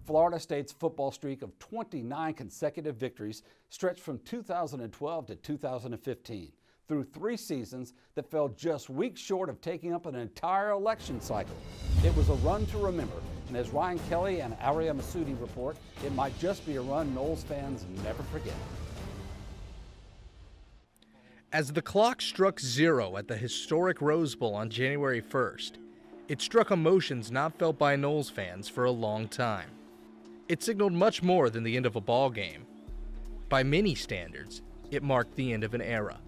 Florida State's football streak of 29 consecutive victories stretched from 2012 to 2015 through 3 seasons that fell just weeks short of taking up an entire election cycle. It was a run to remember, and as Ryan Kelly and Aria Masudi report, it might just be a run Noles fans never forget. As the clock struck 0 at the historic Rose Bowl on January 1st, it struck emotions not felt by Noles fans for a long time. It signaled much more than the end of a ball game. By many standards, it marked the end of an era.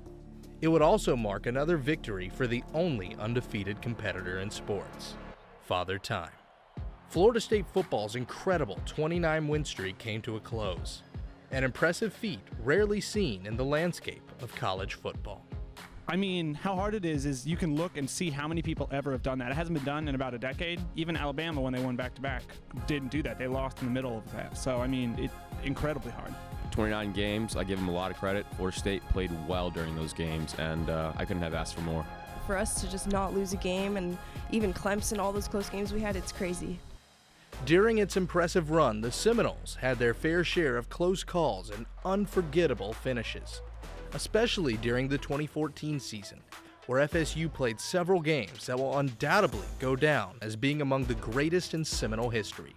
It would also mark another victory for the only undefeated competitor in sports, Father Time. Florida State football's incredible 29-win streak came to a close, an impressive feat rarely seen in the landscape of college football. I mean, how hard it is you can look and see how many people ever have done that. It hasn't been done in about a decade. Even Alabama, when they won back-to-back, didn't do that. They lost in the middle of that. So, I mean, it's incredibly hard. 29 games, I give them a lot of credit. Florida State played well during those games, and I couldn't have asked for more. For us to just not lose a game, and even Clemson, all those close games we had, it's crazy. During its impressive run, the Seminoles had their fair share of close calls and unforgettable finishes, especially during the 2014 season, where FSU played several games that will undoubtedly go down as being among the greatest in Seminole history.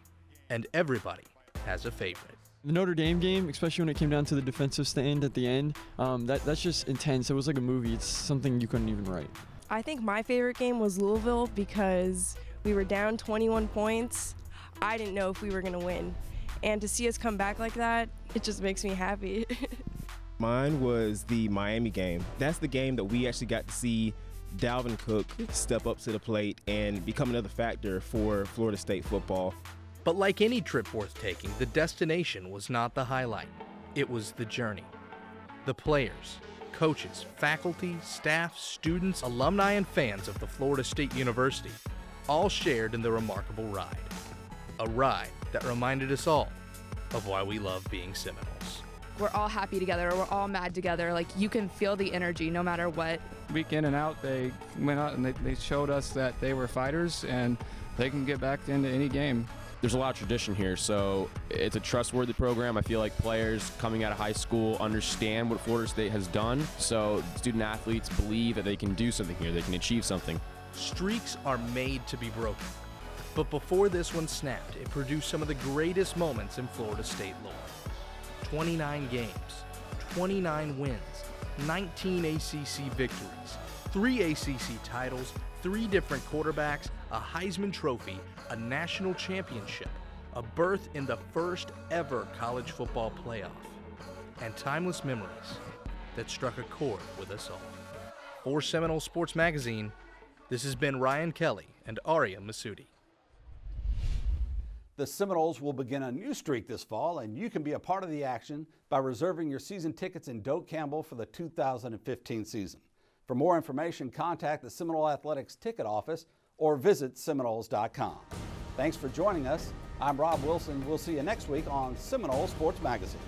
And everybody has a favorite. The Notre Dame game, especially when it came down to the defensive stand at the end, that's just intense. It was like a movie. It's something you couldn't even write. I think my favorite game was Louisville because we were down 21 points. I didn't know if we were going to win. And to see us come back like that, it just makes me happy. Mine was the Miami game. That's the game that we actually got to see Dalvin Cook step up to the plate and become another factor for Florida State football. But like any trip worth taking, the destination was not the highlight. It was the journey. The players, coaches, faculty, staff, students, alumni, and fans of the Florida State University all shared in the remarkable ride. A ride that reminded us all of why we love being Seminoles. We're all happy together, we're all mad together, like you can feel the energy no matter what. Week in and out, they went out and they showed us that they were fighters and they can get back into any game. There's a lot of tradition here, so it's a trustworthy program. I feel like players coming out of high school understand what Florida State has done, so student athletes believe that they can do something here, they can achieve something. Streaks are made to be broken. But before this one snapped, it produced some of the greatest moments in Florida State lore. 29 games, 29 wins, 19 ACC victories, 3 ACC titles, 3 different quarterbacks, a Heisman Trophy, a national championship, a berth in the first ever college football playoff, and timeless memories that struck a chord with us all. For Seminole Sports Magazine, this has been Ryan Kelly and Aria Masudi. The Seminoles will begin a new streak this fall, and you can be a part of the action by reserving your season tickets in Doak Campbell for the 2015 season. For more information, contact the Seminole Athletics ticket office or visit Seminoles.com. Thanks for joining us. I'm Rob Wilson. We'll see you next week on Seminole Sports Magazine.